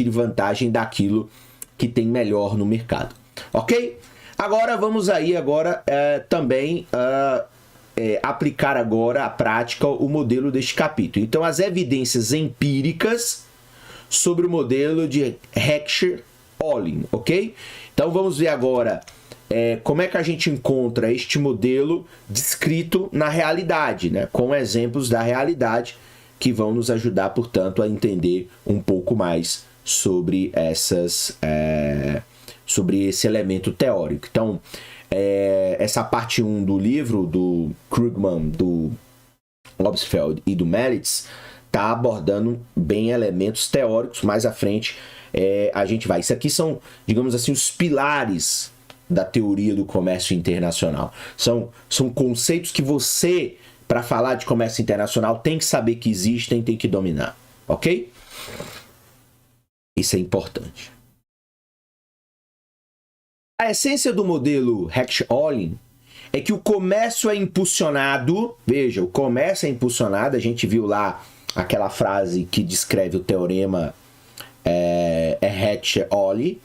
tire vantagem daquilo que tem melhor no mercado. Ok? Agora vamos aí também aplicar agora à prática o modelo deste capítulo. Então, as evidências empíricas sobre o modelo de Heckscher-Ohlin, ok? Então, vamos ver agora como é que a gente encontra este modelo descrito na realidade, né? Com exemplos da realidade que vão nos ajudar, portanto, a entender um pouco mais sobre sobre esse elemento teórico. Então, essa parte 1 do livro do Krugman, do Obstfeld e do Melitz está abordando bem elementos teóricos. Mais à frente a gente vai. Isso aqui são, digamos assim, os pilares da teoria do comércio internacional. São conceitos que você, para falar de comércio internacional, tem que saber que existem, tem que dominar. Ok? Isso é importante. A essência do modelo Heckscher-Ohlin é que o comércio é impulsionado, veja, o comércio é impulsionado, a gente viu lá aquela frase que descreve o teorema Heckscher-Ohlin,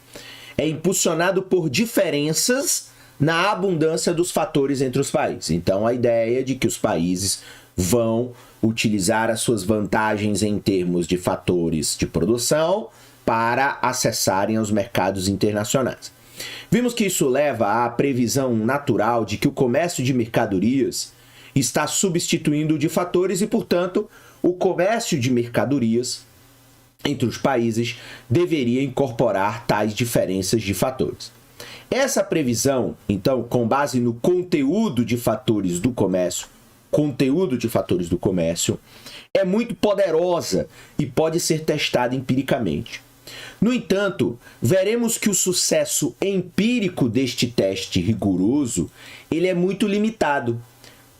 é impulsionado por diferenças na abundância dos fatores entre os países. Então, a ideia de que os países vão utilizar as suas vantagens em termos de fatores de produção para acessarem aos mercados internacionais. Vimos que isso leva à previsão natural de que o comércio de mercadorias está substituindo o de fatores e, portanto, o comércio de mercadorias entre os países deveria incorporar tais diferenças de fatores. Essa previsão, então, com base no conteúdo de fatores do comércio, é muito poderosa e pode ser testada empiricamente. No entanto, veremos que o sucesso empírico deste teste rigoroso ele é muito limitado,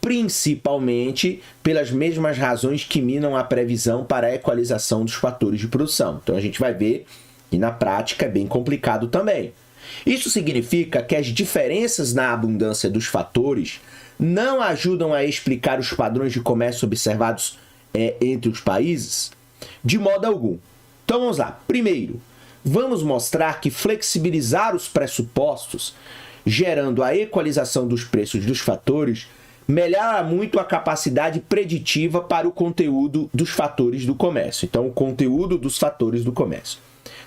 principalmente pelas mesmas razões que minam a previsão para a equalização dos fatores de produção. Então a gente vai ver que na prática é bem complicado também. Isso significa que as diferenças na abundância dos fatores não ajudam a explicar os padrões de comércio observados entre os países de modo algum. Então vamos lá. Primeiro, vamos mostrar que flexibilizar os pressupostos, gerando a equalização dos preços dos fatores, melhora muito a capacidade preditiva para o conteúdo dos fatores do comércio. Então, o conteúdo dos fatores do comércio.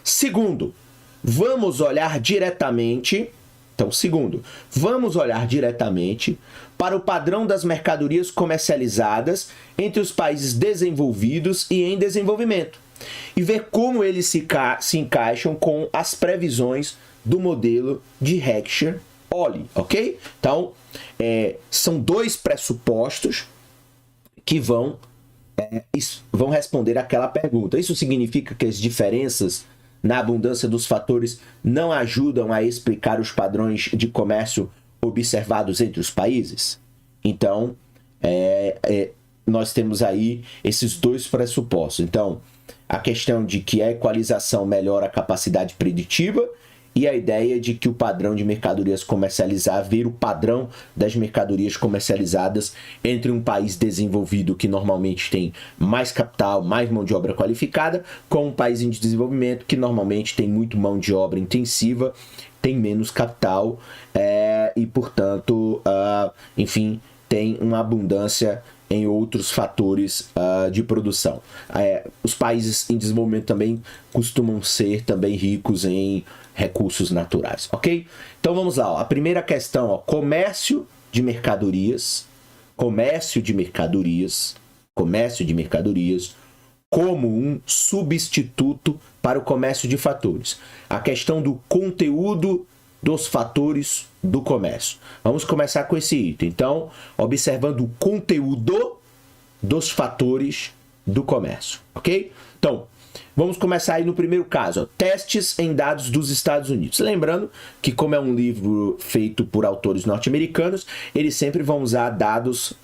Segundo, vamos olhar diretamente para o padrão das mercadorias comercializadas entre os países desenvolvidos e em desenvolvimento e ver como eles se encaixam com as previsões do modelo de Heckscher-Ohlin, ok? Então, são dois pressupostos que vão responder aquela pergunta. Isso significa que as diferenças na abundância dos fatores não ajudam a explicar os padrões de comércio observados entre os países? Então, nós temos aí esses dois pressupostos. Então, a questão de que a equalização melhora a capacidade preditiva e a ideia de que o padrão de mercadorias comercializadas, ver o padrão das mercadorias comercializadas entre um país desenvolvido que normalmente tem mais capital, mais mão de obra qualificada, com um país em desenvolvimento que normalmente tem muito mão de obra intensiva, tem menos capital e, portanto, enfim, tem uma abundância em outros fatores de produção. Os países em desenvolvimento também costumam ser também ricos em recursos naturais, ok? Então vamos lá, ó. A primeira questão, ó, comércio de mercadorias como um substituto para o comércio de fatores. A questão do conteúdo dos fatores do comércio. Vamos começar com esse item. Então, observando o conteúdo dos fatores do comércio, ok? Então, vamos começar aí no primeiro caso, ó, testes em dados dos Estados Unidos. Lembrando que, como é um livro feito por autores norte-americanos, eles sempre vão usar dados,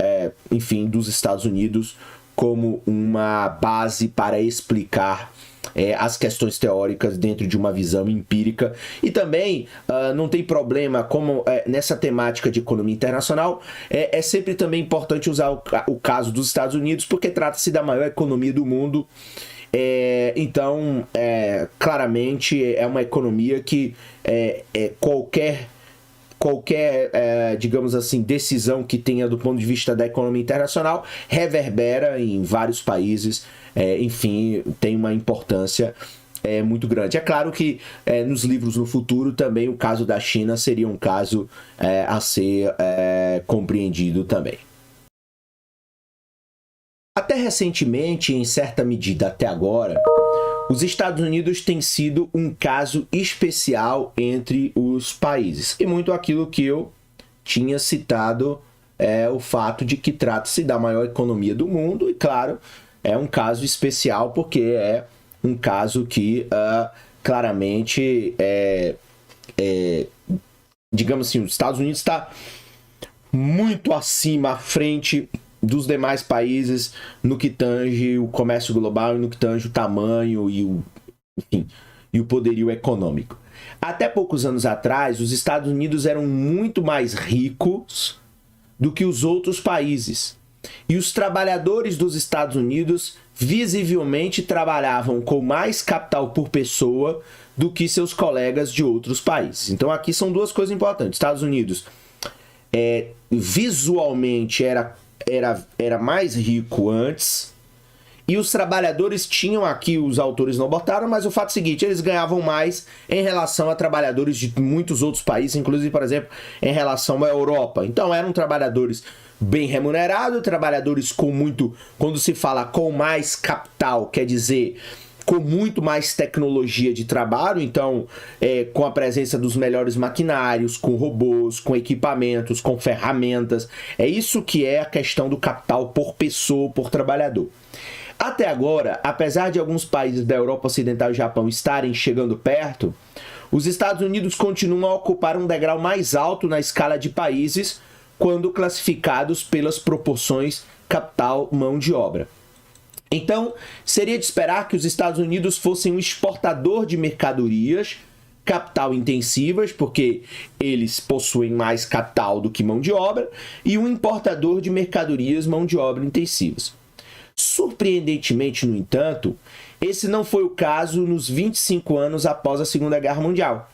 enfim, dos Estados Unidos como uma base para explicar as questões teóricas dentro de uma visão empírica. E também não tem problema, como nessa temática de economia internacional, é sempre também importante usar o caso dos Estados Unidos, porque trata-se da maior economia do mundo Então, claramente, é uma economia que qualquer digamos assim, decisão que tenha do ponto de vista da economia internacional reverbera em vários países, enfim, tem uma importância muito grande. É claro que nos livros no futuro também o caso da China seria um caso a ser compreendido também. Até recentemente, em certa medida até agora, os Estados Unidos têm sido um caso especial entre os países. E muito aquilo que eu tinha citado o fato de que trata-se da maior economia do mundo. E, claro, é um caso especial porque é um caso que claramente, digamos assim, os Estados Unidos está muito acima, à frente dos demais países no que tange o comércio global e no que tange o tamanho e o poderio econômico. Até poucos anos atrás, os Estados Unidos eram muito mais ricos do que os outros países. E os trabalhadores dos Estados Unidos visivelmente trabalhavam com mais capital por pessoa do que seus colegas de outros países. Então aqui são duas coisas importantes. Estados Unidos visualmente era mais rico antes, e os trabalhadores tinham aqui, os autores não botaram, mas o fato é o seguinte, eles ganhavam mais em relação a trabalhadores de muitos outros países, inclusive, por exemplo, em relação à Europa. Então eram trabalhadores bem remunerados, trabalhadores com muito, quando se fala com mais capital, quer dizer com muito mais tecnologia de trabalho, então com a presença dos melhores maquinários, com robôs, com equipamentos, com ferramentas. É isso que é a questão do capital por pessoa, por trabalhador. Até agora, apesar de alguns países da Europa Ocidental e Japão estarem chegando perto, os Estados Unidos continuam a ocupar um degrau mais alto na escala de países quando classificados pelas proporções capital-mão de obra. Então, seria de esperar que os Estados Unidos fossem um exportador de mercadorias capital intensivas, porque eles possuem mais capital do que mão de obra, e um importador de mercadorias mão de obra intensivas. Surpreendentemente, no entanto, esse não foi o caso nos 25 anos após a Segunda Guerra Mundial.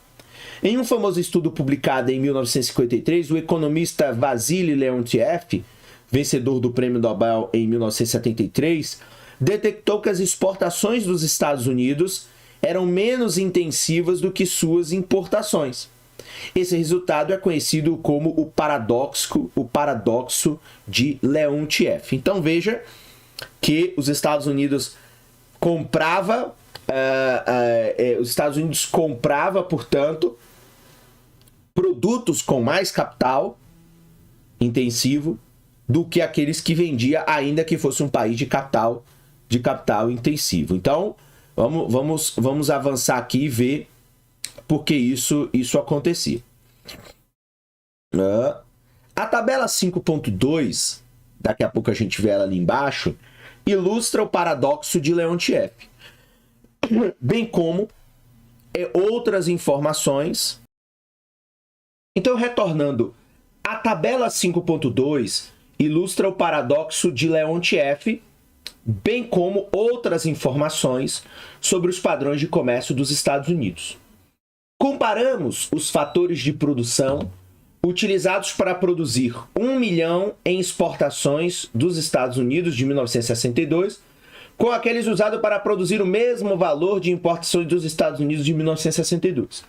Em um famoso estudo publicado em 1953, o economista Vassily Leontiev, vencedor do Prêmio Nobel em 1973, detectou que as exportações dos Estados Unidos eram menos intensivas do que suas importações. Esse resultado é conhecido como o paradoxo de Leontiev. Então veja que os Estados Unidos comprava, portanto, produtos com mais capital intensivo do que aqueles que vendia, ainda que fosse um país de capital intensivo. Então, vamos avançar aqui e ver por que isso acontecia. A tabela 5.2, daqui a pouco a gente vê ela ali embaixo, ilustra o paradoxo de Leontiev, bem como outras informações. Então, retornando, a tabela 5.2 ilustra o paradoxo de Leontiev, bem como outras informações sobre os padrões de comércio dos Estados Unidos. Comparamos os fatores de produção utilizados para produzir 1 milhão em exportações dos Estados Unidos de 1962 com aqueles usados para produzir o mesmo valor de importações dos Estados Unidos de 1962.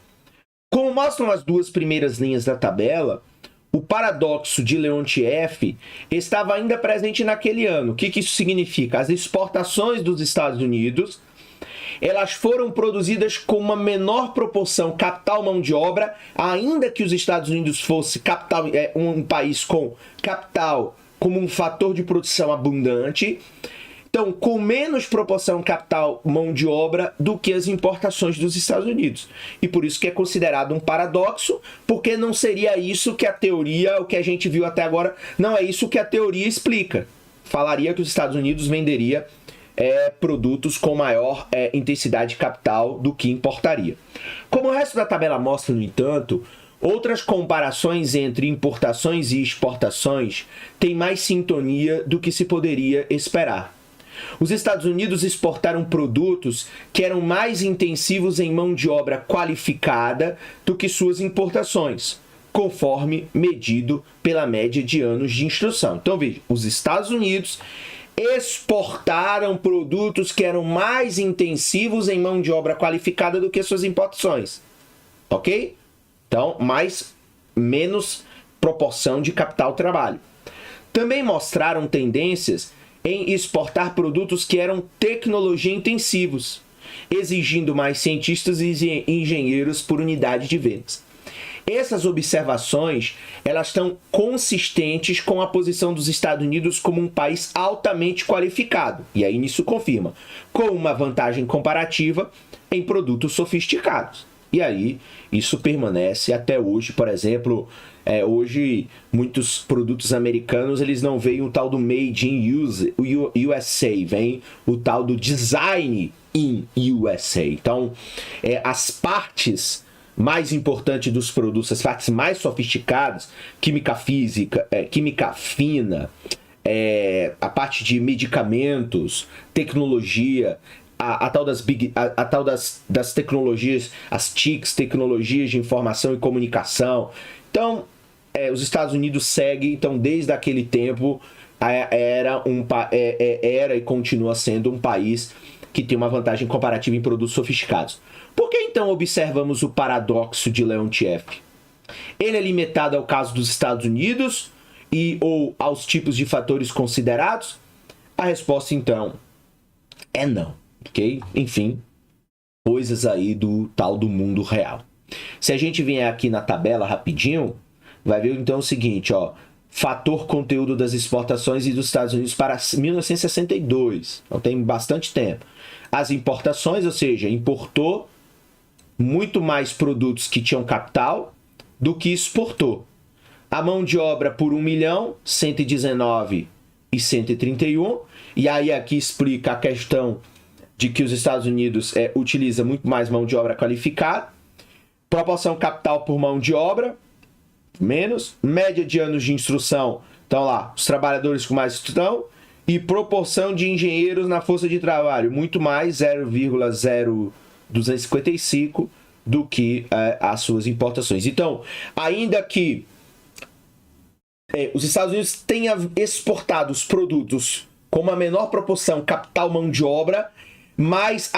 Como mostram as duas primeiras linhas da tabela, o paradoxo de Leontiev estava ainda presente naquele ano. O que isso significa? As exportações dos Estados Unidos, elas foram produzidas com uma menor proporção capital-mão de obra, ainda que os Estados Unidos fosse um país com capital como um fator de produção abundante. Então, com menos proporção capital-mão de obra do que as importações dos Estados Unidos. E por isso que é considerado um paradoxo, porque não seria isso que a teoria, o que a gente viu até agora, não é isso que a teoria explica. Falaria que os Estados Unidos venderia produtos com maior intensidade de capital do que importaria. Como o resto da tabela mostra, no entanto, outras comparações entre importações e exportações têm mais sintonia do que se poderia esperar. Os Estados Unidos exportaram produtos que eram mais intensivos em mão de obra qualificada do que suas importações, conforme medido pela média de anos de instrução. Então, veja, os Estados Unidos exportaram produtos que eram mais intensivos em mão de obra qualificada do que suas importações. Ok? Então, menos proporção de capital-trabalho. Também mostraram tendências em exportar produtos que eram tecnologia intensivos, exigindo mais cientistas e engenheiros por unidade de vendas. Essas observações, elas estão consistentes com a posição dos Estados Unidos como um país altamente qualificado, e aí nisso confirma, com uma vantagem comparativa em produtos sofisticados. E aí, isso permanece até hoje. Por exemplo, hoje muitos produtos americanos, eles não veem o tal do Made in USA, vem o tal do Design in USA. Então, as partes mais importantes dos produtos, as partes mais sofisticadas, química física, química fina, a parte de medicamentos, tecnologia, a tal das tecnologias, as TICs, tecnologias de informação e comunicação. Então, os Estados Unidos seguem, então, desde aquele tempo, era e continua sendo um país que tem uma vantagem comparativa em produtos sofisticados. Por que, então, observamos o paradoxo de Leontief? Ele é limitado ao caso dos Estados Unidos ou aos tipos de fatores considerados? A resposta, então, é não. Ok? Enfim, coisas aí do tal do mundo real. Se a gente vier aqui na tabela rapidinho, vai ver então o seguinte, ó, fator conteúdo das exportações e dos Estados Unidos para 1962. Então tem bastante tempo. As importações, ou seja, importou muito mais produtos que tinham capital do que exportou. A mão de obra por 1 milhão, 119 e 131. E aí aqui explica a questão de que os Estados Unidos utiliza muito mais mão de obra qualificada. Proporção capital por mão de obra, menos. Média de anos de instrução, então lá, os trabalhadores com mais instrução. E proporção de engenheiros na força de trabalho, muito mais, 0,0255 do que as suas importações. Então, ainda que os Estados Unidos tenham exportado os produtos com uma menor proporção capital mão de obra, mas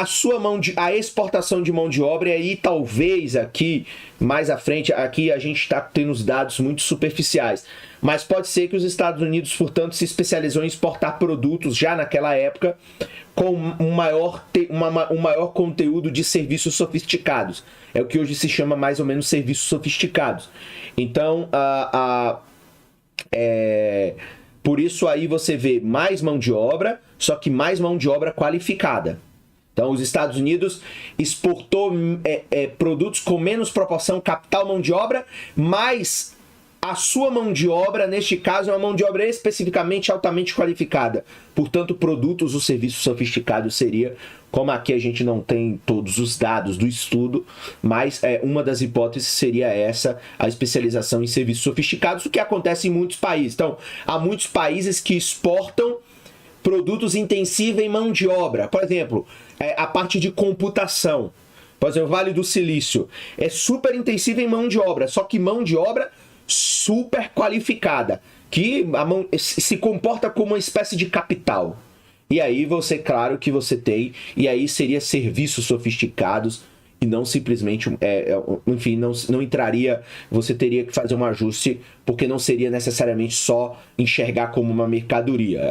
a exportação de mão de obra, e aí talvez aqui, mais à frente, aqui a gente está tendo os dados muito superficiais, mas pode ser que os Estados Unidos, portanto, se especializou em exportar produtos já naquela época com um maior conteúdo de serviços sofisticados. É o que hoje se chama mais ou menos serviços sofisticados. Então, por isso aí você vê mais mão de obra, só que mais mão de obra qualificada. Então, os Estados Unidos exportou produtos com menos proporção capital mão de obra, mas a sua mão de obra, neste caso, é uma mão de obra especificamente altamente qualificada. Portanto, produtos ou serviços sofisticados seria, como aqui a gente não tem todos os dados do estudo, mas uma das hipóteses seria essa, a especialização em serviços sofisticados, o que acontece em muitos países. Então, há muitos países que exportam produtos intensivos em mão de obra. Por exemplo, a parte de computação. Por exemplo, o Vale do Silício é super intensivo em mão de obra, só que mão de obra super qualificada, que se comporta como uma espécie de capital. E aí claro que você tem, e aí seria serviços sofisticados e não simplesmente, enfim, não entraria, você teria que fazer um ajuste, porque não seria necessariamente só enxergar como uma mercadoria.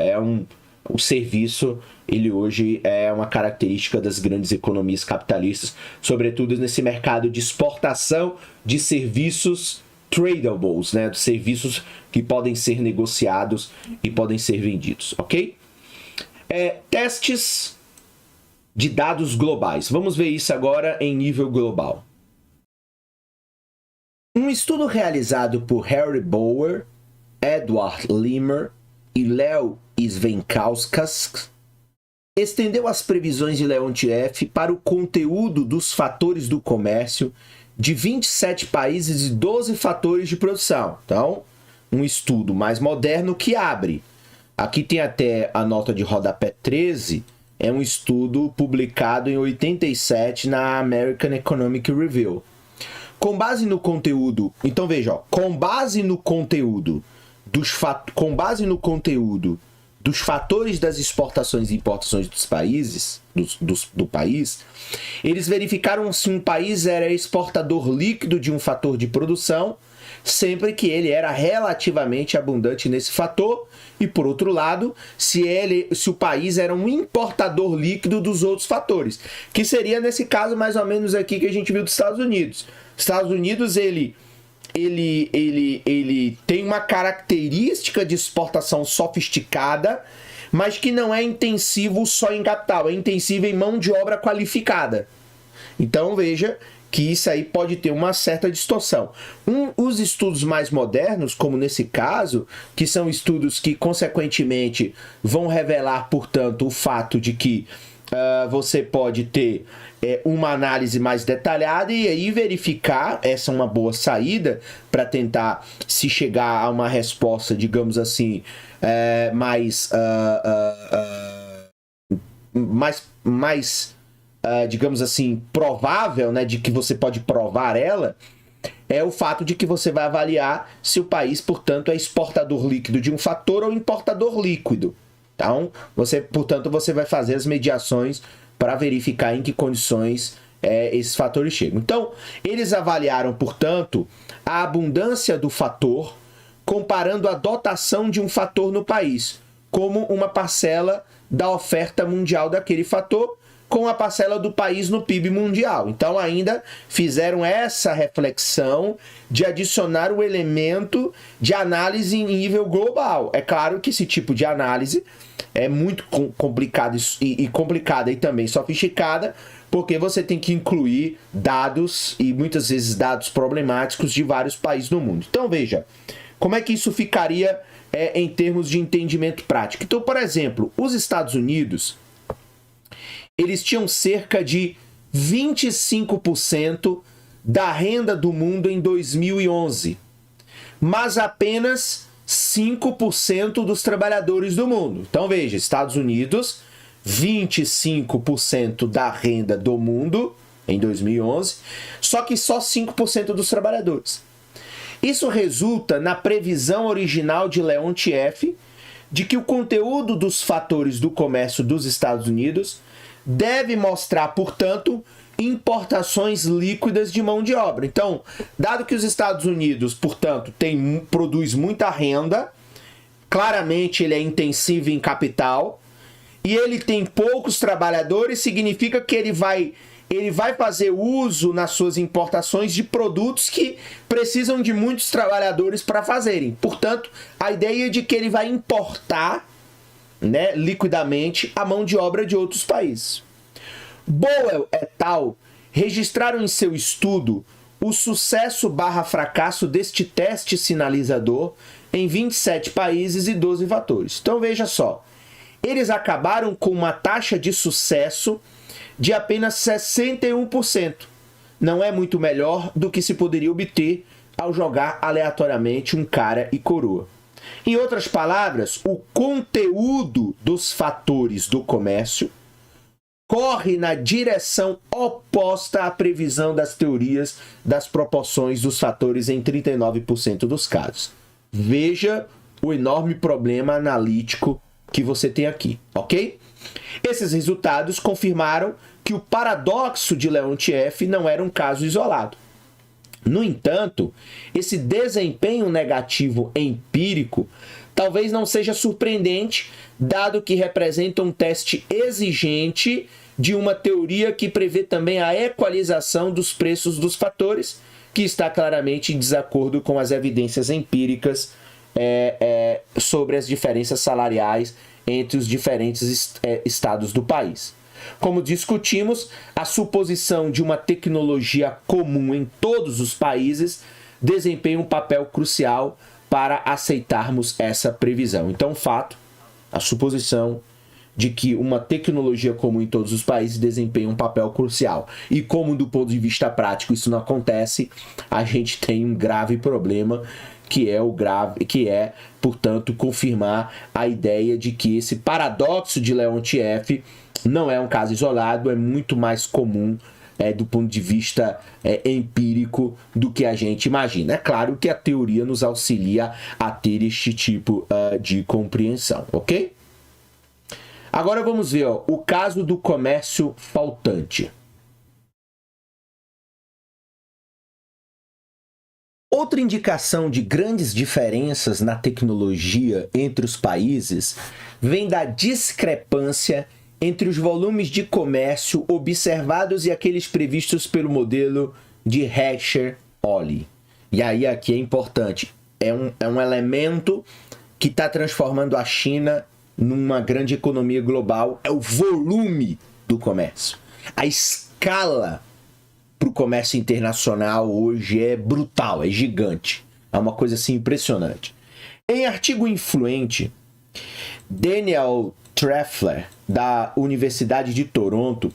O serviço, ele hoje é uma característica das grandes economias capitalistas, sobretudo nesse mercado de exportação de serviços tradables, né, de serviços que podem ser negociados e podem ser vendidos, ok? Testes de dados globais. Vamos ver isso agora em nível global. Um estudo realizado por Harry Bower, Edward Limer e Leo Svenkauskas estendeu as previsões de Leontief para o conteúdo dos fatores do comércio de 27 países e 12 fatores de produção. Então, um estudo mais moderno que abre aqui tem até a nota de rodapé 13, é um estudo publicado em 87 na American Economic Review. Com base no conteúdo, então veja, ó, com base no conteúdo dos fatores das exportações e importações dos países, do país, eles verificaram se um país era exportador líquido de um fator de produção, sempre que ele era relativamente abundante nesse fator, e por outro lado, se o país era um importador líquido dos outros fatores, que seria nesse caso mais ou menos aqui que a gente viu dos Estados Unidos. Estados Unidos, ele tem uma característica de exportação sofisticada, mas que não é intensivo só em capital, é intensivo em mão de obra qualificada. Então veja que isso aí pode ter uma certa distorção. Os estudos mais modernos, como nesse caso, que são estudos que consequentemente vão revelar, portanto, o fato de que você pode ter uma análise mais detalhada e aí verificar, essa é uma boa saída para tentar se chegar a uma resposta, digamos assim, digamos assim, provável, né, de que você pode provar ela, é o fato de que você vai avaliar se o país, portanto, é exportador líquido de um fator ou importador líquido. Então, portanto, você vai fazer as mediações para verificar em que condições esses fatores chegam. Então, eles avaliaram, portanto, a abundância do fator, comparando a dotação de um fator no país, como uma parcela da oferta mundial daquele fator, com a parcela do país no PIB mundial. Então, ainda fizeram essa reflexão de adicionar o elemento de análise em nível global. É claro que esse tipo de análise é muito complicada e também sofisticada, porque você tem que incluir dados, e muitas vezes dados problemáticos de vários países no mundo. Então, veja, como é que isso ficaria em termos de entendimento prático. Então, por exemplo, os Estados Unidos, eles tinham cerca de 25% da renda do mundo em 2011, mas apenas 5% dos trabalhadores do mundo. Então veja, Estados Unidos, 25% da renda do mundo em 2011, só que só 5% dos trabalhadores. Isso resulta na previsão original de Leontief de que o conteúdo dos fatores do comércio dos Estados Unidos deve mostrar, portanto, importações líquidas de mão de obra. Então, dado que os Estados Unidos, portanto, produz muita renda, claramente ele é intensivo em capital, e ele tem poucos trabalhadores, significa que ele vai fazer uso nas suas importações de produtos que precisam de muitos trabalhadores para fazerem. Portanto, a ideia é de que ele vai importar, né, liquidamente a mão de obra de outros países. Boel et al. Registraram em seu estudo o sucesso/fracasso deste teste sinalizador em 27 países e 12 fatores. Então veja só, eles acabaram com uma taxa de sucesso de apenas 61%. Não é muito melhor do que se poderia obter ao jogar aleatoriamente um cara e coroa. Em outras palavras, o conteúdo dos fatores do comércio corre na direção oposta à previsão das teorias das proporções dos fatores em 39% dos casos. Veja o enorme problema analítico que você tem aqui, ok? Esses resultados confirmaram que o paradoxo de Leontief não era um caso isolado. No entanto, esse desempenho negativo empírico talvez não seja surpreendente, dado que representa um teste exigente de uma teoria que prevê também a equalização dos preços dos fatores, que está claramente em desacordo com as evidências empíricas sobre as diferenças salariais entre os diferentes estados do país. Como discutimos, a suposição de uma tecnologia comum em todos os países desempenha um papel crucial para aceitarmos essa previsão. Então, fato, a suposição de que uma tecnologia comum em todos os países desempenha um papel crucial. E como do ponto de vista prático isso não acontece, a gente tem um grave problema, que é o grave, que é, portanto, confirmar a ideia de que esse paradoxo de Leontief não é um caso isolado, é muito mais comum do ponto de vista empírico do que a gente imagina. É claro que a teoria nos auxilia a ter este tipo de compreensão, ok? Agora vamos ver o caso do comércio faltante. Outra indicação de grandes diferenças na tecnologia entre os países vem da discrepância entre os volumes de comércio observados e aqueles previstos pelo modelo de Heckscher-Ohley. E aí aqui é importante, é um elemento que está transformando a China numa grande economia global, é o volume do comércio. A escala para o comércio internacional hoje é brutal, é gigante. É uma coisa assim impressionante. Em artigo influente, Daniel Treffler, da Universidade de Toronto,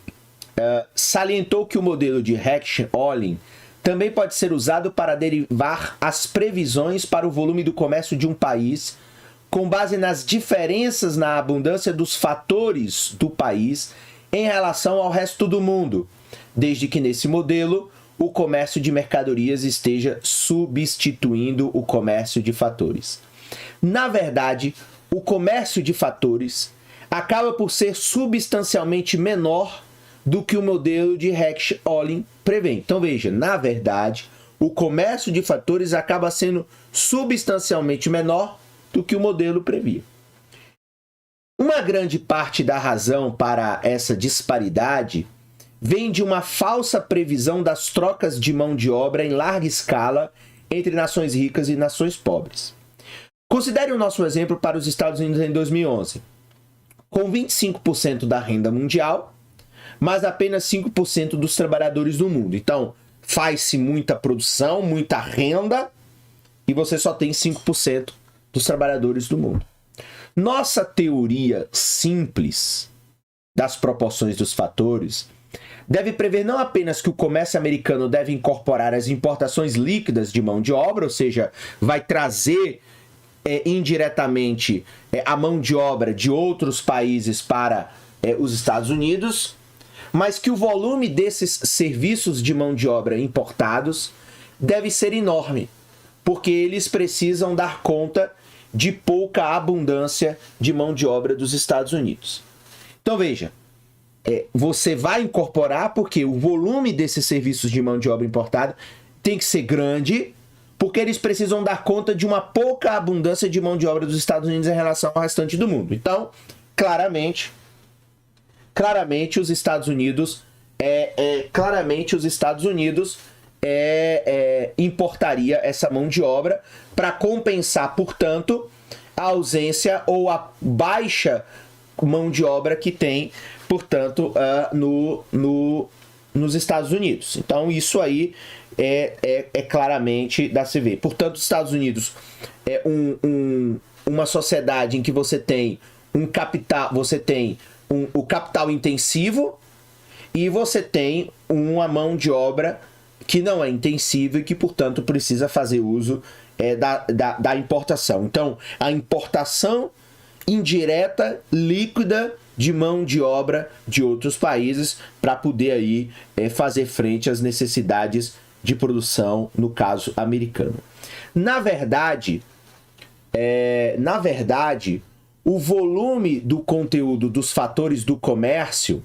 salientou que o modelo de Heckscher-Ohley também pode ser usado para derivar as previsões para o volume do comércio de um país com base nas diferenças na abundância dos fatores do país em relação ao resto do mundo, desde que nesse modelo o comércio de mercadorias esteja substituindo o comércio de fatores. Na verdade, o comércio de fatores acaba por ser substancialmente menor do que o modelo de Heckscher-Ohley prevê. Então veja, na verdade, o comércio de fatores acaba sendo substancialmente menor do que o modelo previa. Uma grande parte da razão para essa disparidade vem de uma falsa previsão das trocas de mão de obra em larga escala entre nações ricas e nações pobres. Considere o nosso exemplo para os Estados Unidos em 2011. Com 25% da renda mundial, mas apenas 5% dos trabalhadores do mundo. Então, faz-se muita produção, muita renda, e você só tem 5% dos trabalhadores do mundo. Nossa teoria simples das proporções dos fatores deve prever não apenas que o comércio americano deve incorporar as importações líquidas de mão de obra, ou seja, vai trazer indiretamente a mão de obra de outros países para os Estados Unidos, mas que o volume desses serviços de mão de obra importados deve ser enorme, porque eles precisam dar conta de pouca abundância de mão de obra dos Estados Unidos. Então veja, você vai incorporar porque o volume desses serviços de mão de obra importada tem que ser grande, porque eles precisam dar conta de uma pouca abundância de mão de obra dos Estados Unidos em relação ao restante do mundo. Então, claramente os Estados Unidos importaria essa mão de obra para compensar, portanto, a ausência ou a baixa mão de obra que tem, portanto, nos Estados Unidos. Então, isso aí é claramente da se ver. Portanto, os Estados Unidos é uma sociedade em que você tem o capital intensivo e você tem uma mão de obra que não é intensiva e que, portanto, precisa fazer uso da importação. Então, a importação indireta, líquida, de mão de obra de outros países para poder aí fazer frente às necessidades de produção, no caso americano. Na verdade, o volume do conteúdo dos fatores do comércio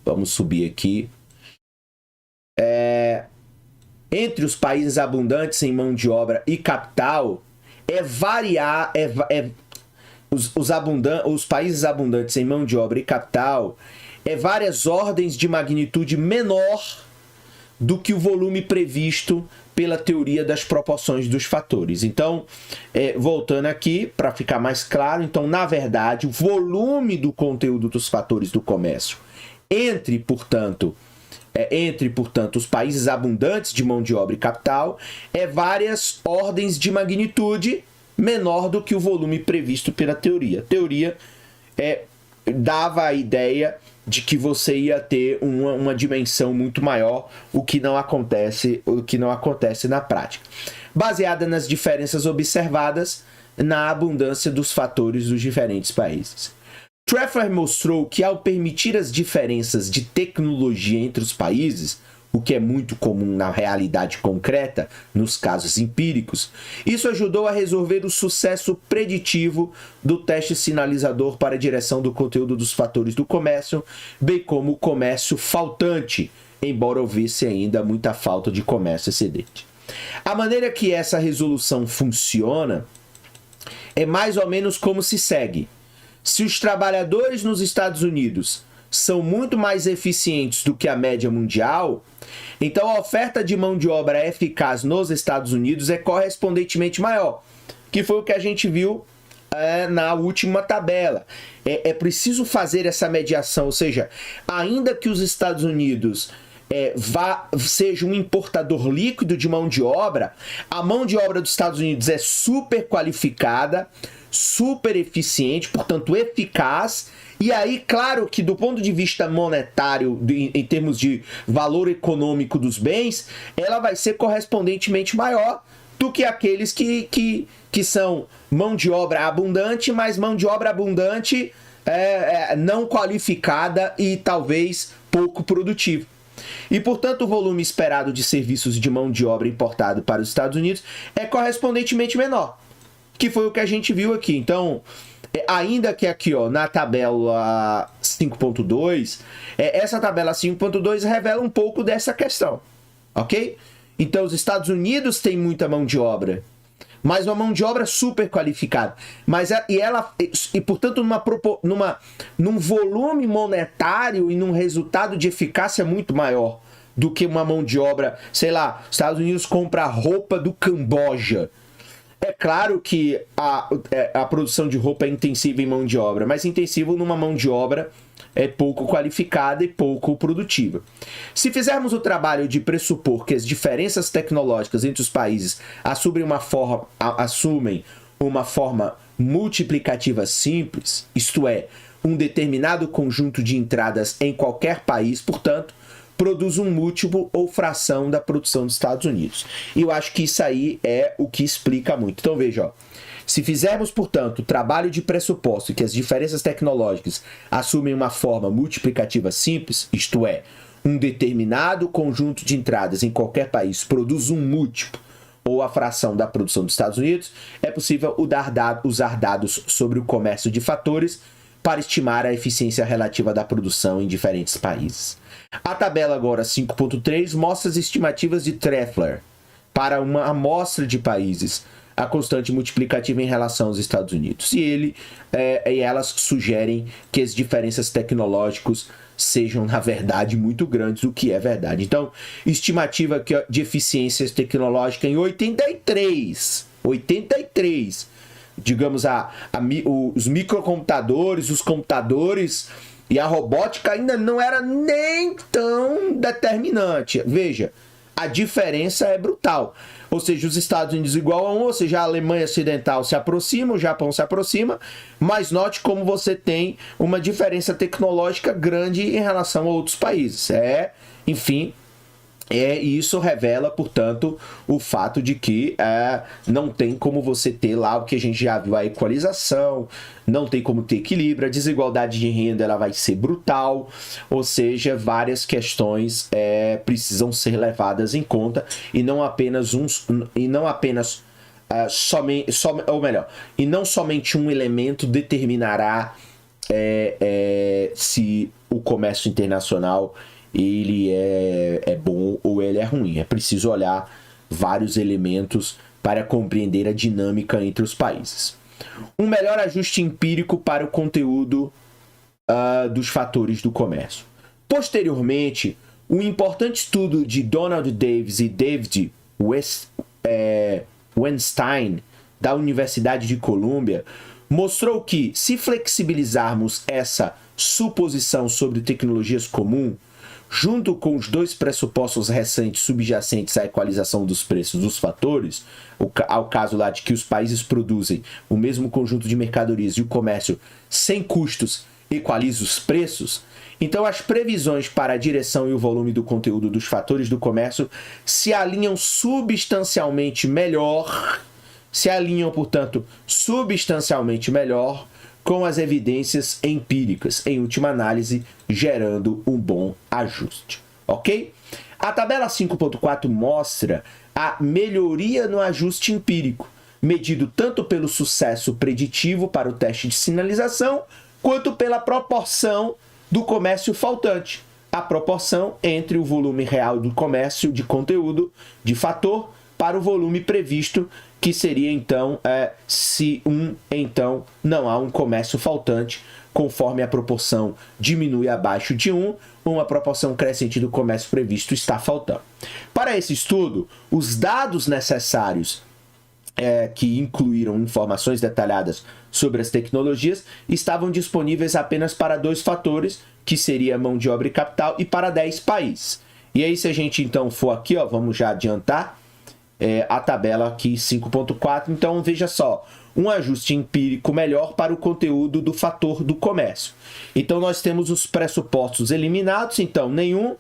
vamos subir aqui, entre os países abundantes em mão de obra e capital os países abundantes em mão de obra e capital várias ordens de magnitude menor do que o volume previsto pela teoria das proporções dos fatores. Então, voltando aqui, para ficar mais claro, então, na verdade, o volume do conteúdo dos fatores do comércio entre, portanto, os países abundantes de mão de obra e capital várias ordens de magnitude menor do que o volume previsto pela teoria. A teoria dava a ideia de que você ia ter uma dimensão muito maior, o que não acontece na prática. baseada nas diferenças observadas na abundância dos fatores dos diferentes países. Trefler mostrou que, ao permitir as diferenças de tecnologia entre os países, o que é muito comum na realidade concreta, nos casos empíricos, isso ajudou a resolver o sucesso preditivo do teste sinalizador para a direção do conteúdo dos fatores do comércio, bem como o comércio faltante, embora houvesse ainda muita falta de comércio excedente. A maneira que essa resolução funciona é mais ou menos como se segue. Se os trabalhadores nos Estados Unidos são muito mais eficientes do que a média mundial, então a oferta de mão de obra eficaz nos Estados Unidos é correspondentemente maior, que foi o que a gente viu na última tabela. É preciso fazer essa mediação, ou seja, ainda que os Estados Unidos seja um importador líquido de mão de obra, a mão de obra dos Estados Unidos é super qualificada, super eficiente, portanto eficaz, e aí, claro que do ponto de vista monetário, em termos de valor econômico dos bens, ela vai ser correspondentemente maior do que aqueles que são mão de obra abundante, mas mão de obra abundante não qualificada e talvez pouco produtiva. E, portanto, o volume esperado de serviços de mão de obra importado para os Estados Unidos é correspondentemente menor, que foi o que a gente viu aqui. Então, ainda que aqui na tabela 5.2, essa tabela 5.2 revela um pouco dessa questão, ok? Então, os Estados Unidos têm muita mão de obra, mas uma mão de obra super qualificada. Portanto, num volume monetário e num resultado de eficácia muito maior do que uma mão de obra, sei lá, os Estados Unidos compra roupa do Camboja. É claro que a produção de roupa é intensiva em mão de obra, mas intensivo numa mão de obra pouco qualificada e pouco produtiva. Se fizermos o trabalho de pressupor que as diferenças tecnológicas entre os países assumem uma forma multiplicativa simples, isto é, um determinado conjunto de entradas em qualquer país, portanto, produz um múltiplo ou fração da produção dos Estados Unidos. E eu acho que isso aí é o que explica muito. Então veja, se fizermos, portanto, o trabalho de pressuposto que as diferenças tecnológicas assumem uma forma multiplicativa simples, isto é, um determinado conjunto de entradas em qualquer país produz um múltiplo ou a fração da produção dos Estados Unidos, é possível usar dados sobre o comércio de fatores para estimar a eficiência relativa da produção em diferentes países. A tabela agora 5.3 mostra as estimativas de Trefler para uma amostra de países, a constante multiplicativa em relação aos Estados Unidos. E elas sugerem que as diferenças tecnológicas sejam, na verdade, muito grandes, o que é verdade. Então, estimativa de eficiência tecnológica em 83. Digamos, os microcomputadores, os computadores e a robótica ainda não era nem tão determinante. Veja, a diferença é brutal. Ou seja, os Estados Unidos igual a 1, ou seja, a Alemanha Ocidental se aproxima, o Japão se aproxima, mas note como você tem uma diferença tecnológica grande em relação a outros países. Enfim, isso revela, portanto, o fato de que não tem como você ter lá o que a gente já viu, a equalização, não tem como ter equilíbrio, a desigualdade de renda ela vai ser brutal, ou seja, várias questões precisam ser levadas em conta e não somente um elemento determinará se o comércio internacional ele é bom ou ele é ruim. É preciso olhar vários elementos para compreender a dinâmica entre os países. Um melhor ajuste empírico para o conteúdo dos fatores do comércio. Posteriormente, um importante estudo de Donald Davis e David Weinstein, da Universidade de Colômbia, mostrou que, se flexibilizarmos essa suposição sobre tecnologias comuns, junto com os dois pressupostos recentes subjacentes à equalização dos preços dos fatores, ao caso lá de que os países produzem o mesmo conjunto de mercadorias e o comércio sem custos equaliza os preços, Então, as previsões para a direção e o volume do conteúdo dos fatores do comércio se alinham substancialmente melhor, portanto, substancialmente melhor com as evidências empíricas, em última análise, gerando um bom ajuste, ok? A tabela 5.4 mostra a melhoria no ajuste empírico, medido tanto pelo sucesso preditivo para o teste de sinalização, quanto pela proporção do comércio faltante, a proporção entre o volume real do comércio de conteúdo de fator para o volume previsto, que seria então se não há um comércio faltante, conforme a proporção diminui abaixo de 1, uma proporção crescente do comércio previsto está faltando. Para esse estudo, os dados necessários que incluíram informações detalhadas sobre as tecnologias estavam disponíveis apenas para 2 fatores, que seria mão de obra e capital, e para 10 países. E aí, se a gente então for aqui, vamos já adiantar a tabela aqui 5.4, então veja só, um ajuste empírico melhor para o conteúdo do fator do comércio. Então nós temos os pressupostos eliminados, então nenhum,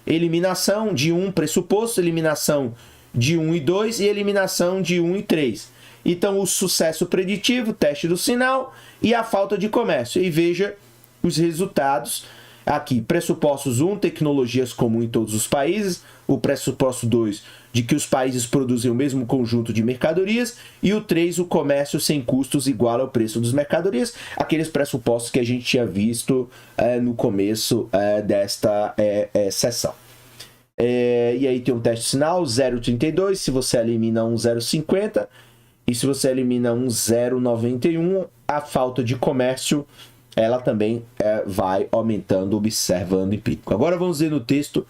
eliminação de 1 pressuposto, eliminação de 1 e 2 e eliminação de 1 e 3. Então o sucesso preditivo, teste do sinal e a falta de comércio. E veja os resultados aqui. Pressupostos 1, tecnologias comuns em todos os países. O pressuposto 2, de que os países produzem o mesmo conjunto de mercadorias. E o 3, o comércio sem custos igual ao preço das mercadorias. Aqueles pressupostos que a gente tinha visto no começo desta sessão. E aí tem um teste sinal, 0,32. Se você elimina um 0,50. E se você elimina um 0,91, a falta de comércio ela também vai aumentando, observando empírico. Agora vamos ver no texto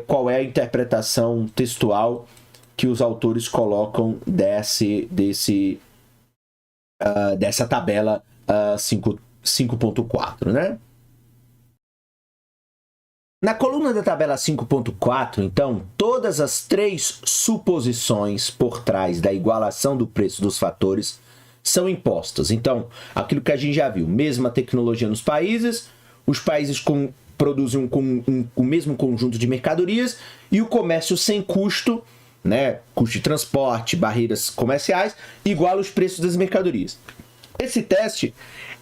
qual é a interpretação textual que os autores colocam dessa tabela 5.4, né? Na coluna da tabela 5.4, então, todas as 3 suposições por trás da igualação do preço dos fatores são impostas. Então, aquilo que a gente já viu, mesma tecnologia nos países, os países produzem o mesmo conjunto de mercadorias e o comércio sem custo, né, custo de transporte, barreiras comerciais, iguala os preços das mercadorias. Esse teste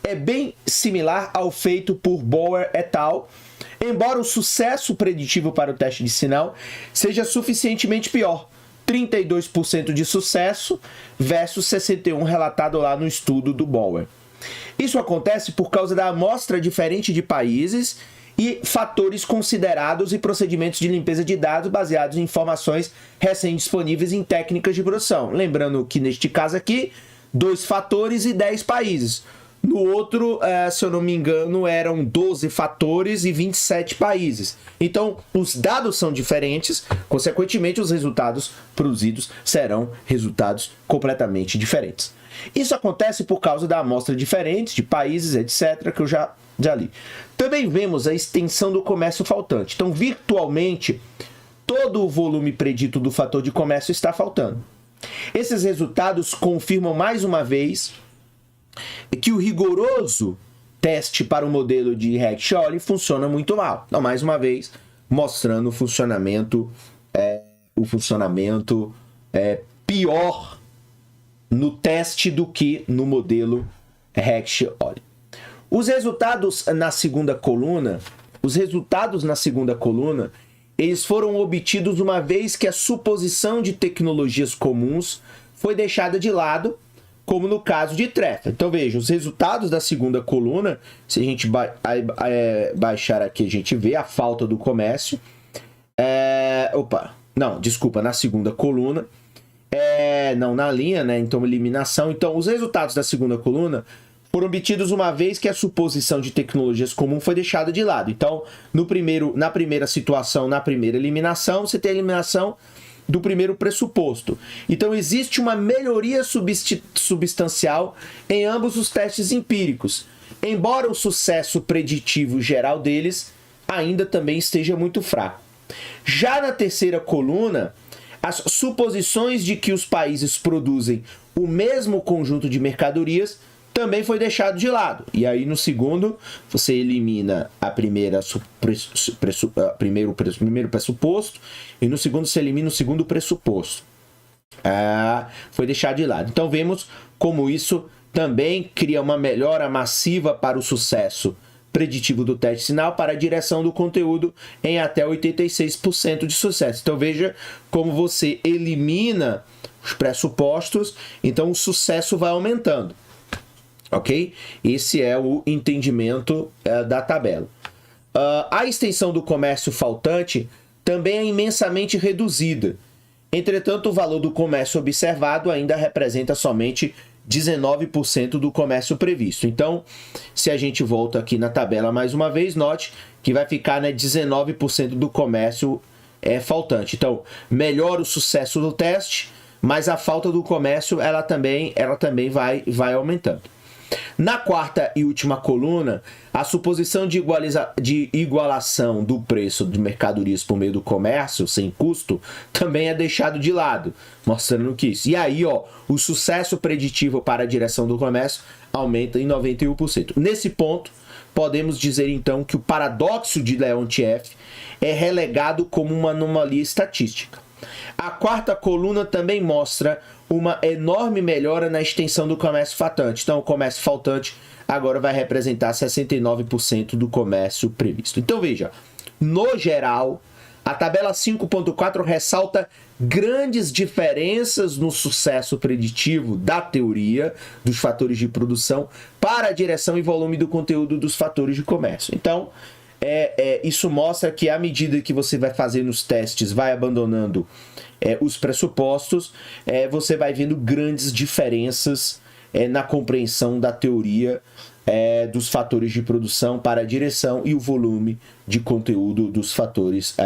é bem similar ao feito por Bauer et al., embora o sucesso preditivo para o teste de sinal seja suficientemente pior, 32% de sucesso versus 61% relatado lá no estudo do Bauer. Isso acontece por causa da amostra diferente de países e fatores considerados e procedimentos de limpeza de dados baseados em informações recém-disponíveis em técnicas de produção. Lembrando que neste caso aqui, 2 fatores e 10 países. No outro, se eu não me engano, eram 12 fatores e 27 países. Então, os dados são diferentes, consequentemente, os resultados produzidos serão resultados completamente diferentes. Isso acontece por causa da amostra diferente de países, etc., que eu já li. Também vemos a extensão do comércio faltante. Então, virtualmente, todo o volume predito do fator de comércio está faltando. Esses resultados confirmam mais uma vez que o rigoroso teste para o modelo de Hecht-Olli funciona muito mal. Então, mais uma vez, mostrando o funcionamento pior no teste do que no modelo Hecht-Olli. Os resultados na segunda coluna, eles foram obtidos uma vez que a suposição de tecnologias comuns foi deixada de lado, como no caso de Treffer. Então veja, os resultados da segunda coluna, se a gente baixar aqui, a gente vê a falta do comércio. Na segunda coluna. Não na linha, né? Então eliminação. Então os resultados da segunda coluna foram obtidos uma vez que a suposição de tecnologias comuns foi deixada de lado. Então, na primeira situação, na primeira eliminação, você tem a eliminação do primeiro pressuposto. Então, existe uma melhoria substancial em ambos os testes empíricos, embora o sucesso preditivo geral deles ainda também esteja muito fraco. Já na terceira coluna, as suposições de que os países produzem o mesmo conjunto de mercadorias também foi deixado de lado. E aí no segundo, você elimina a primeiro pressuposto, e no segundo você elimina o segundo pressuposto. Foi deixado de lado. Então vemos como isso também cria uma melhora massiva para o sucesso preditivo do teste sinal para a direção do conteúdo em até 86% de sucesso. Então veja como você elimina os pressupostos, então o sucesso vai aumentando. Ok? Esse é o entendimento da tabela. A extensão do comércio faltante também é imensamente reduzida. Entretanto, o valor do comércio observado ainda representa somente 19% do comércio previsto. Então, se a gente volta aqui na tabela mais uma vez, note que vai ficar 19% do comércio faltante. Então, melhora o sucesso do teste, mas a falta do comércio ela também vai aumentando. Na quarta e última coluna, a suposição de igualação do preço de mercadorias por meio do comércio sem custo também é deixado de lado, mostrando que isso. E aí, o sucesso preditivo para a direção do comércio aumenta em 91%. Nesse ponto, podemos dizer então que o paradoxo de Leontief é relegado como uma anomalia estatística. A quarta coluna também mostra uma enorme melhora na extensão do comércio faltante. Então, o comércio faltante agora vai representar 69% do comércio previsto. Então, veja, no geral, a tabela 5.4 ressalta grandes diferenças no sucesso preditivo da teoria dos fatores de produção para a direção e volume do conteúdo dos fatores de comércio. Então, isso mostra que à medida que você vai fazendo os testes, vai abandonando os pressupostos, você vai vendo grandes diferenças na compreensão da teoria dos fatores de produção para a direção e o volume de conteúdo dos fatores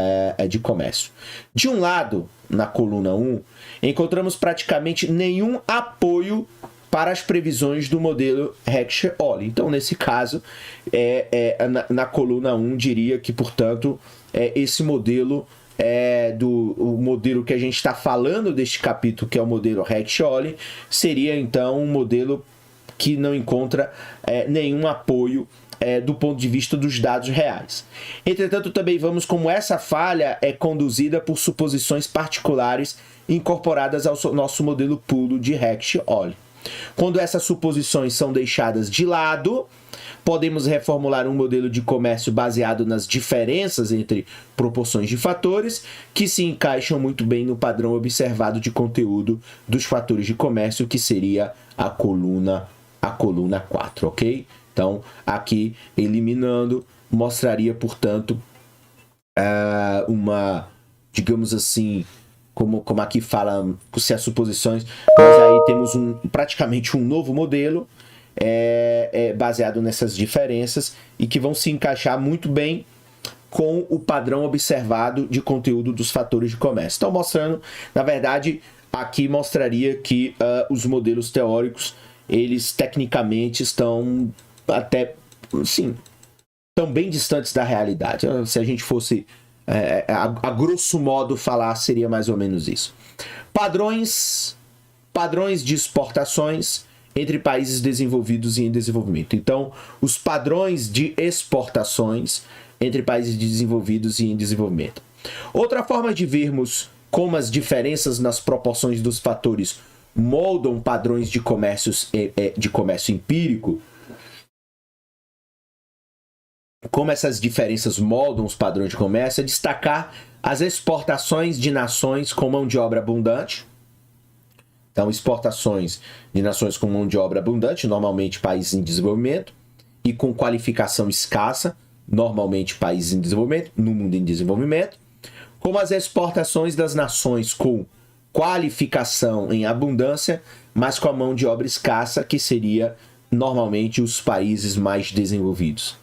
de comércio. De um lado, na coluna 1, encontramos praticamente nenhum apoio para as previsões do modelo Heckscher-Ohlin. Então, nesse caso, na coluna 1, diria que, portanto, esse modelo o modelo que a gente está falando deste capítulo, que é o modelo Heckscher-Ohlin, seria, então, um modelo que não encontra nenhum apoio do ponto de vista dos dados reais. Entretanto, também vamos como essa falha é conduzida por suposições particulares incorporadas ao nosso modelo puro de Heckscher-Ohlin. Quando essas suposições são deixadas de lado, podemos reformular um modelo de comércio baseado nas diferenças entre proporções de fatores, que se encaixam muito bem no padrão observado de conteúdo dos fatores de comércio, que seria a coluna 4, ok? Então, aqui, eliminando, mostraria, portanto, digamos assim, como aqui fala, se as suposições, mas aí temos praticamente um novo modelo baseado nessas diferenças e que vão se encaixar muito bem com o padrão observado de conteúdo dos fatores de comércio. Então, mostrando, na verdade, aqui mostraria que os modelos teóricos, eles tecnicamente estão até, sim, estão bem distantes da realidade. Se a gente fosse a grosso modo falar, seria mais ou menos isso. Padrões de exportações entre países desenvolvidos e em desenvolvimento. Então, os padrões de exportações entre países desenvolvidos e em desenvolvimento. Outra forma de vermos como as diferenças nas proporções dos fatores moldam padrões de comércio empírico, como essas diferenças moldam os padrões de comércio, é destacar as exportações de nações com mão de obra abundante. Então, exportações de nações com mão de obra abundante, normalmente países em desenvolvimento, e com qualificação escassa, normalmente países em desenvolvimento, no mundo em desenvolvimento, como as exportações das nações com qualificação em abundância, mas com a mão de obra escassa, que seria normalmente os países mais desenvolvidos.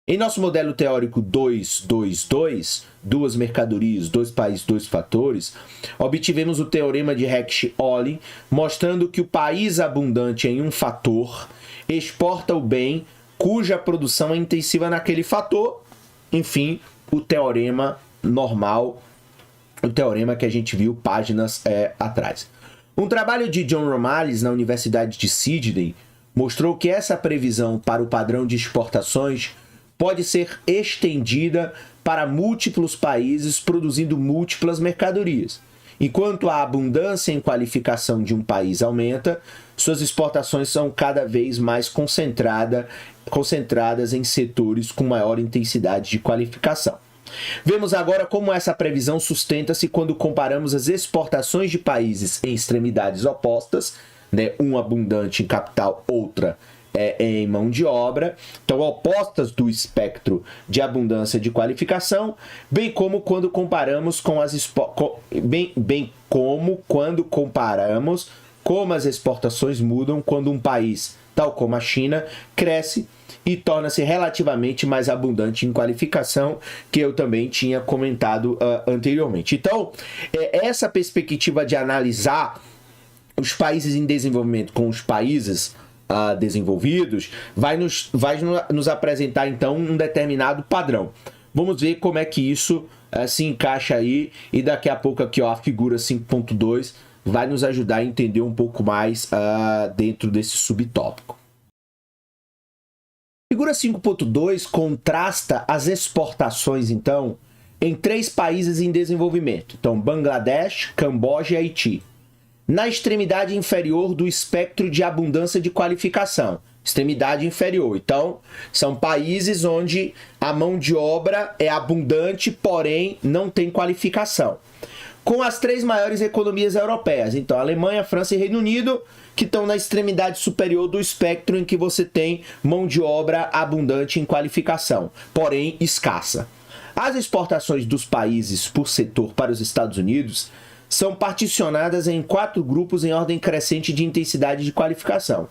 Em nosso modelo teórico 2-2-2, duas mercadorias, dois países, dois fatores, obtivemos o teorema de Heckscher-Ohlin, mostrando que o país abundante em um fator exporta o bem cuja produção é intensiva naquele fator. Enfim, o teorema normal, o teorema que a gente viu páginas atrás. Um trabalho de John Romales na Universidade de Sydney mostrou que essa previsão para o padrão de exportações pode ser estendida para múltiplos países produzindo múltiplas mercadorias. Enquanto a abundância em qualificação de um país aumenta, suas exportações são cada vez mais concentradas em setores com maior intensidade de qualificação. Vemos agora como essa previsão sustenta-se quando comparamos as exportações de países em extremidades opostas, né, um abundante em capital, outra em mão de obra, então opostas do espectro de abundância de qualificação, bem como quando comparamos como as exportações mudam quando um país, tal como a China, cresce e torna-se relativamente mais abundante em qualificação, que eu também tinha comentado anteriormente. Então, essa perspectiva de analisar os países em desenvolvimento com os países desenvolvidos vai nos apresentar, então, um determinado padrão. Vamos ver como é que isso se encaixa aí, e daqui a pouco aqui, ó, a figura 5.2 vai nos ajudar a entender um pouco mais dentro desse subtópico. A figura 5.2 contrasta as exportações, então, em 3 países em desenvolvimento. Então, Bangladesh, Camboja e Haiti. Na extremidade inferior do espectro de abundância de qualificação. Extremidade inferior. Então, são países onde a mão de obra é abundante, porém não tem qualificação. Com as 3 maiores economias europeias. Então, Alemanha, França e Reino Unido, que estão na extremidade superior do espectro em que você tem mão de obra abundante em qualificação, porém escassa. As exportações dos países por setor para os Estados Unidos são particionadas em 4 grupos em ordem crescente de intensidade de qualificação.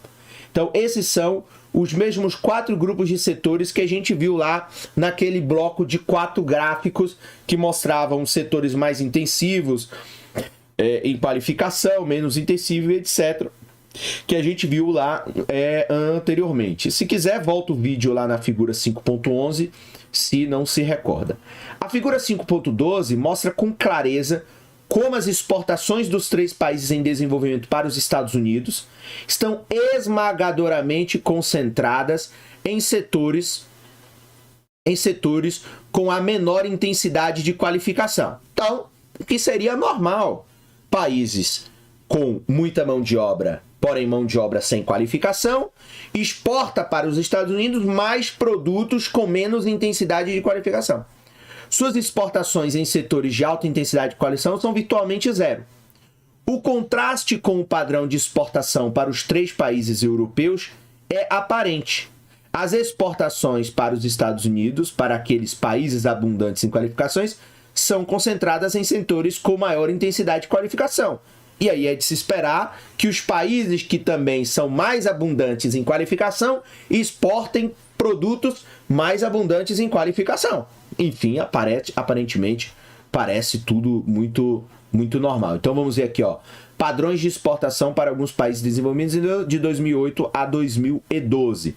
Então, esses são os mesmos 4 grupos de setores que a gente viu lá naquele bloco de 4 gráficos que mostravam setores mais intensivos em qualificação, menos intensivos, etc., que a gente viu lá anteriormente. Se quiser, volta o vídeo lá na figura 5.11, se não se recorda. A figura 5.12 mostra com clareza como as exportações dos 3 países em desenvolvimento para os Estados Unidos estão esmagadoramente concentradas em setores com a menor intensidade de qualificação. Então, o que seria normal? Países com muita mão de obra, porém mão de obra sem qualificação, exporta para os Estados Unidos mais produtos com menos intensidade de qualificação. Suas exportações em setores de alta intensidade de qualificação são virtualmente zero. O contraste com o padrão de exportação para os 3 países europeus é aparente. As exportações para os Estados Unidos, para aqueles países abundantes em qualificações, são concentradas em setores com maior intensidade de qualificação. E aí é de se esperar que os países que também são mais abundantes em qualificação exportem produtos mais abundantes em qualificação. Enfim, aparentemente parece tudo muito normal. Então vamos ver aqui, ó, padrões de exportação para alguns países desenvolvidos de 2008 a 2012.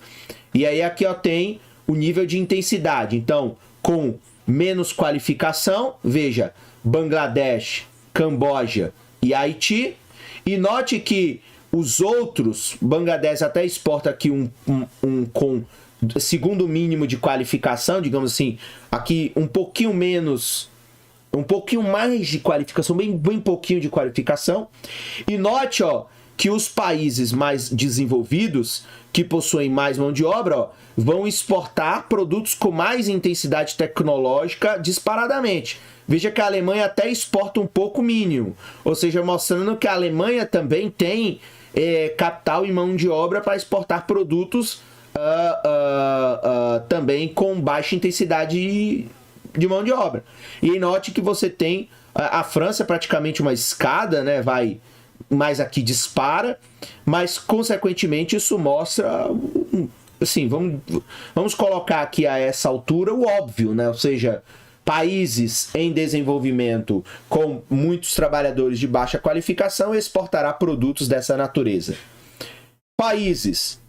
E aí aqui, ó, tem o nível de intensidade. Então, com menos qualificação, veja, Bangladesh, Camboja e Haiti. E note que os outros, Bangladesh até exporta aqui com segundo mínimo de qualificação, digamos assim, aqui um pouquinho mais de qualificação, bem pouquinho de qualificação. E note, ó, que os países mais desenvolvidos, que possuem mais mão de obra, ó, vão exportar produtos com mais intensidade tecnológica disparadamente. Veja que a Alemanha até exporta um pouco mínimo, ou seja, mostrando que a Alemanha também tem capital e mão de obra para exportar produtos também com baixa intensidade de mão de obra. E note que você tem a França praticamente uma escada, né? Vai mais aqui dispara, mas consequentemente isso mostra, assim, vamos colocar aqui a essa altura o óbvio, né? Ou seja, países em desenvolvimento com muitos trabalhadores de baixa qualificação exportará produtos dessa natureza. Países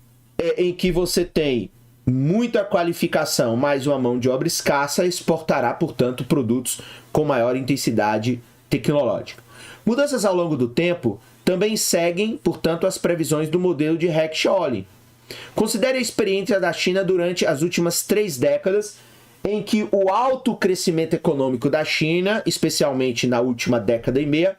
em que você tem muita qualificação, mais uma mão de obra escassa, exportará, portanto, produtos com maior intensidade tecnológica. Mudanças ao longo do tempo também seguem, portanto, as previsões do modelo de Heck-Sholey. Considere a experiência da China durante as últimas 3 décadas, em que o alto crescimento econômico da China, especialmente na última década e meia,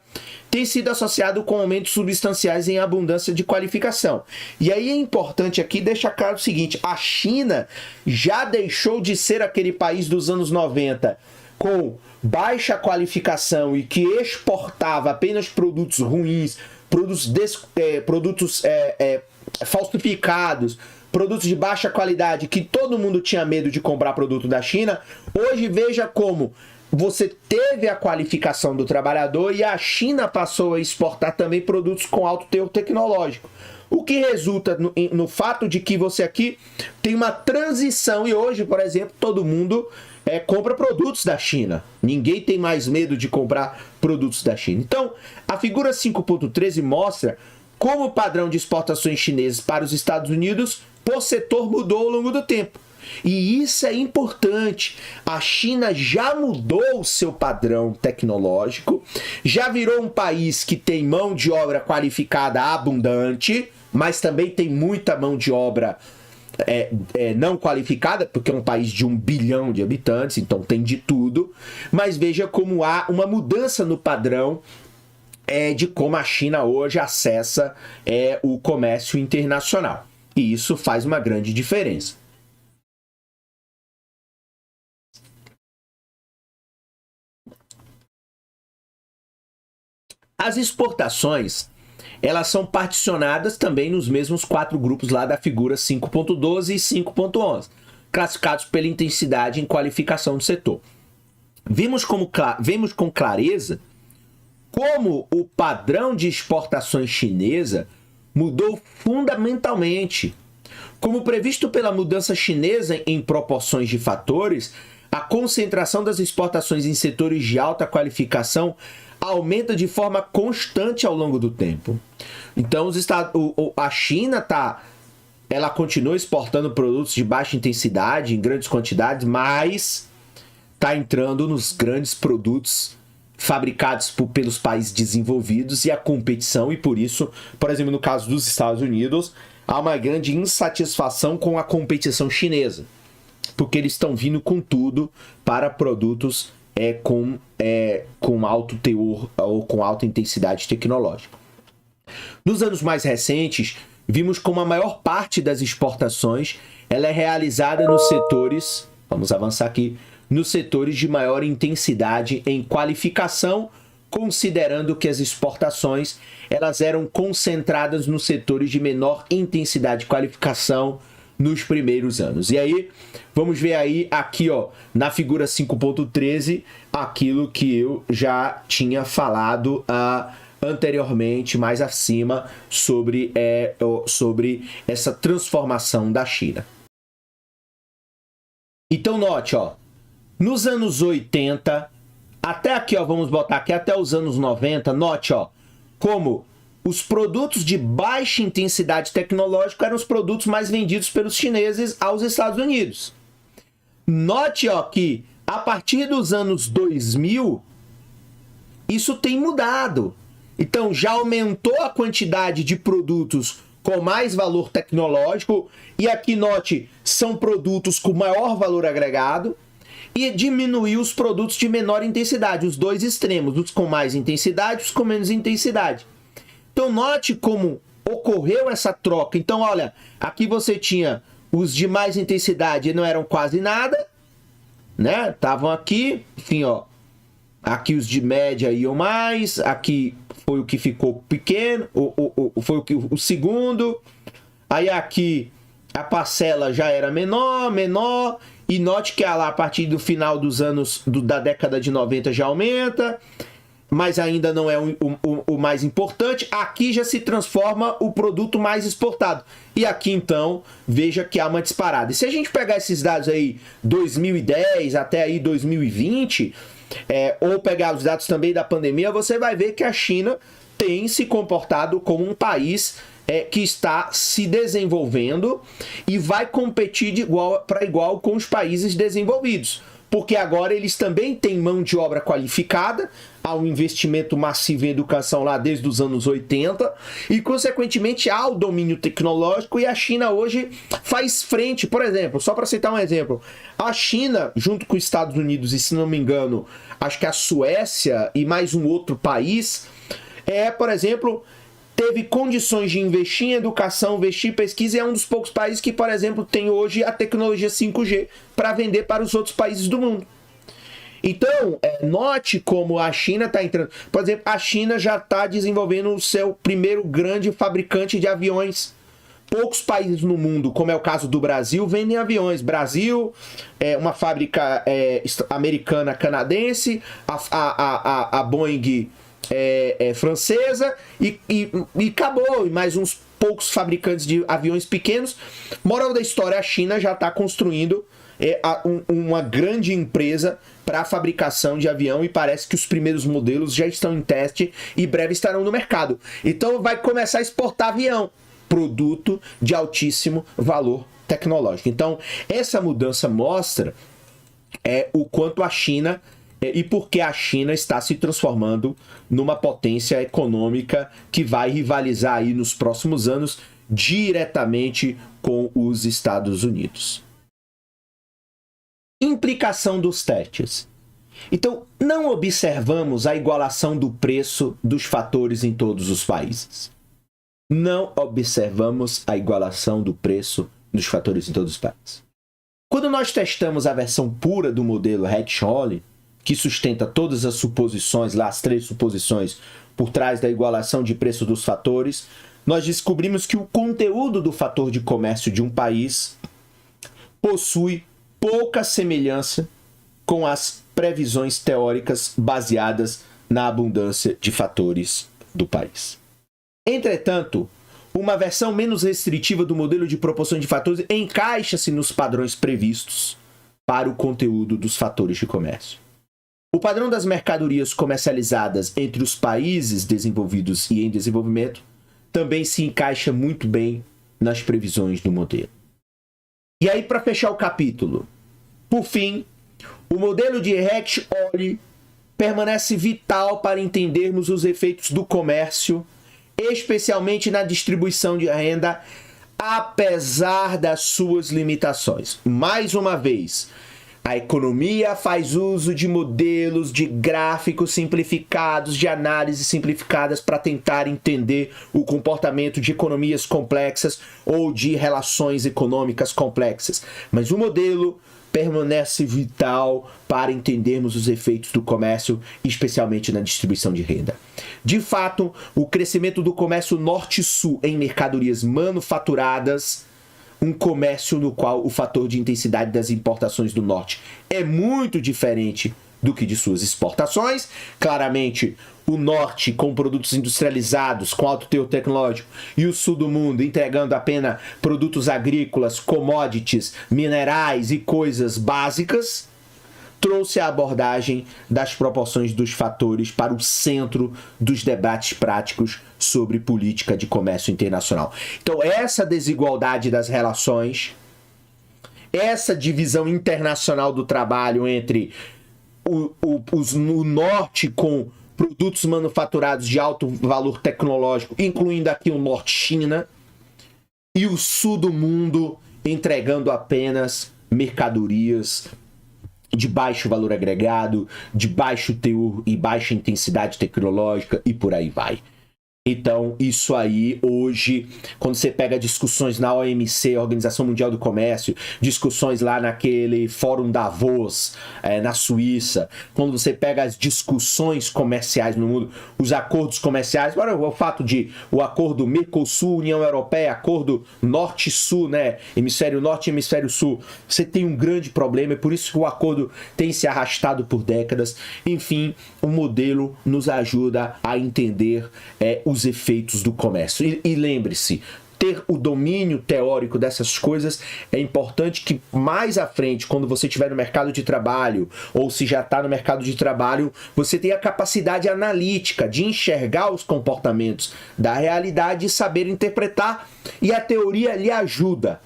tem sido associado com aumentos substanciais em abundância de qualificação. E aí é importante aqui deixar claro o seguinte: a China já deixou de ser aquele país dos anos 90 com baixa qualificação e que exportava apenas produtos ruins, produtos falsificados, produtos de baixa qualidade, que todo mundo tinha medo de comprar produto da China. Hoje veja como você teve a qualificação do trabalhador e a China passou a exportar também produtos com alto teor tecnológico. O que resulta no fato de que você aqui tem uma transição e hoje, por exemplo, todo mundo compra produtos da China. Ninguém tem mais medo de comprar produtos da China. Então, a figura 5.13 mostra como o padrão de exportações chinesas para os Estados Unidos por setor mudou ao longo do tempo. E isso é importante. A China já mudou o seu padrão tecnológico, já virou um país que tem mão de obra qualificada abundante, mas também tem muita mão de obra não qualificada, porque é um país de 1 bilhão de habitantes, então tem de tudo. Mas veja como há uma mudança no padrão de como a China hoje acessa o comércio internacional. E isso faz uma grande diferença. As exportações, elas são particionadas também nos mesmos 4 grupos lá da figura 5.12 e 5.11, classificados pela intensidade em qualificação do setor. Vemos com clareza como o padrão de exportações chinesa mudou fundamentalmente. Como previsto pela mudança chinesa em proporções de fatores, a concentração das exportações em setores de alta qualificação aumenta de forma constante ao longo do tempo. Então, a China ela continua exportando produtos de baixa intensidade em grandes quantidades, mas está entrando nos grandes produtos fabricados pelos países desenvolvidos e a competição, e por isso, por exemplo, no caso dos Estados Unidos, há uma grande insatisfação com a competição chinesa, porque eles estão vindo com tudo para produtos com alto teor ou com alta intensidade tecnológica. Nos anos mais recentes, vimos como a maior parte das exportações ela é realizada nos setores, vamos avançar aqui, nos setores de maior intensidade em qualificação, considerando que as exportações elas eram concentradas nos setores de menor intensidade de qualificação nos primeiros anos. E aí, vamos ver aí aqui, na figura 5.13, aquilo que eu já tinha falado anteriormente, mais acima, sobre essa transformação da China. Então, note, nos anos 80, até aqui, vamos botar aqui, até os anos 90, note, como os produtos de baixa intensidade tecnológica eram os produtos mais vendidos pelos chineses aos Estados Unidos. Note, que a partir dos anos 2000, isso tem mudado. Então, já aumentou a quantidade de produtos com mais valor tecnológico, e aqui, note, são produtos com maior valor agregado, e diminuiu os produtos de menor intensidade, os dois extremos, os com mais intensidade e os com menos intensidade. Então, note como ocorreu essa troca. Então, olha, aqui você tinha os de mais intensidade, não eram quase nada, né? Estavam aqui, enfim, aqui os de média iam mais, aqui foi o que ficou pequeno, foi o segundo, aí aqui a parcela já era menor, e note que a partir do final dos anos da década de 90 já aumenta, mas ainda não é o mais importante. Aqui já se transforma o produto mais exportado. E aqui, então, veja que há uma disparada. E se a gente pegar esses dados aí, 2010 até aí 2020, ou pegar os dados também da pandemia, você vai ver que a China tem se comportado como um país que está se desenvolvendo e vai competir de igual para igual com os países desenvolvidos. Porque agora eles também têm mão de obra qualificada, há um investimento massivo em educação lá desde os anos 80 e, consequentemente, há o domínio tecnológico e a China hoje faz frente. Por exemplo, só para citar um exemplo, a China, junto com os Estados Unidos e, se não me engano, acho que a Suécia e mais um outro país, por exemplo, teve condições de investir em educação, investir em pesquisa e é um dos poucos países que, por exemplo, tem hoje a tecnologia 5G para vender para os outros países do mundo. Então, note como a China está entrando. Por exemplo, a China já está desenvolvendo o seu primeiro grande fabricante de aviões. Poucos países no mundo, como é o caso do Brasil, vendem aviões. Brasil é uma fábrica americana canadense, a Boeing francesa e acabou. E mais uns poucos fabricantes de aviões pequenos. Moral da história, a China já está construindo uma grande empresa para a fabricação de avião e parece que os primeiros modelos já estão em teste e breve estarão no mercado. Então vai começar a exportar avião, produto de altíssimo valor tecnológico. Então essa mudança mostra o quanto a China e por que a China está se transformando numa potência econômica que vai rivalizar aí nos próximos anos diretamente com os Estados Unidos. Implicação dos testes. Então, não observamos a igualação do preço dos fatores em todos os países. Não observamos a igualação do preço dos fatores em todos os países. Quando nós testamos a versão pura do modelo Hatch-Olin, que sustenta todas as suposições, lá as 3 suposições por trás da igualação de preço dos fatores, nós descobrimos que o conteúdo do fator de comércio de um país possui pouca semelhança com as previsões teóricas baseadas na abundância de fatores do país. Entretanto, uma versão menos restritiva do modelo de proporção de fatores encaixa-se nos padrões previstos para o conteúdo dos fatores de comércio. O padrão das mercadorias comercializadas entre os países desenvolvidos e em desenvolvimento também se encaixa muito bem nas previsões do modelo. E aí, para fechar o capítulo, por fim, o modelo de Hatch-Olin permanece vital para entendermos os efeitos do comércio, especialmente na distribuição de renda, apesar das suas limitações. Mais uma vez, a economia faz uso de modelos de gráficos simplificados, de análises simplificadas para tentar entender o comportamento de economias complexas ou de relações econômicas complexas. Mas o modelo permanece vital para entendermos os efeitos do comércio, especialmente na distribuição de renda. De fato, o crescimento do comércio norte-sul em mercadorias manufaturadas, um comércio no qual o fator de intensidade das importações do norte é muito diferente do que de suas exportações. Claramente, o norte com produtos industrializados, com alto teor tecnológico, e o sul do mundo entregando apenas produtos agrícolas, commodities, minerais e coisas básicas, trouxe a abordagem das proporções dos fatores para o centro dos debates práticos sobre política de comércio internacional. Então, essa desigualdade das relações, essa divisão internacional do trabalho entre o norte com produtos manufaturados de alto valor tecnológico, incluindo aqui o norte-China, e o sul do mundo entregando apenas mercadorias de baixo valor agregado, de baixo teor e baixa intensidade tecnológica e por aí vai. Então, isso aí, hoje, quando você pega discussões na OMC, Organização Mundial do Comércio, discussões lá naquele Fórum Davos, na Suíça, quando você pega as discussões comerciais no mundo, os acordos comerciais, agora o fato de o acordo Mercosul, União Europeia, acordo Norte-Sul, né, Hemisfério Norte e Hemisfério Sul, você tem um grande problema, é por isso que o acordo tem se arrastado por décadas. Enfim, o modelo nos ajuda a entender os efeitos do comércio. E lembre-se, ter o domínio teórico dessas coisas é importante que mais à frente, quando você estiver no mercado de trabalho, ou se já está no mercado de trabalho, você tenha a capacidade analítica de enxergar os comportamentos da realidade e saber interpretar, e a teoria lhe ajuda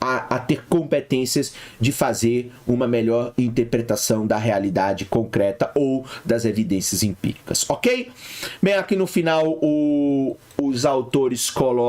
a ter competências de fazer uma melhor interpretação da realidade concreta ou das evidências empíricas, ok? Bem, aqui no final os autores colocam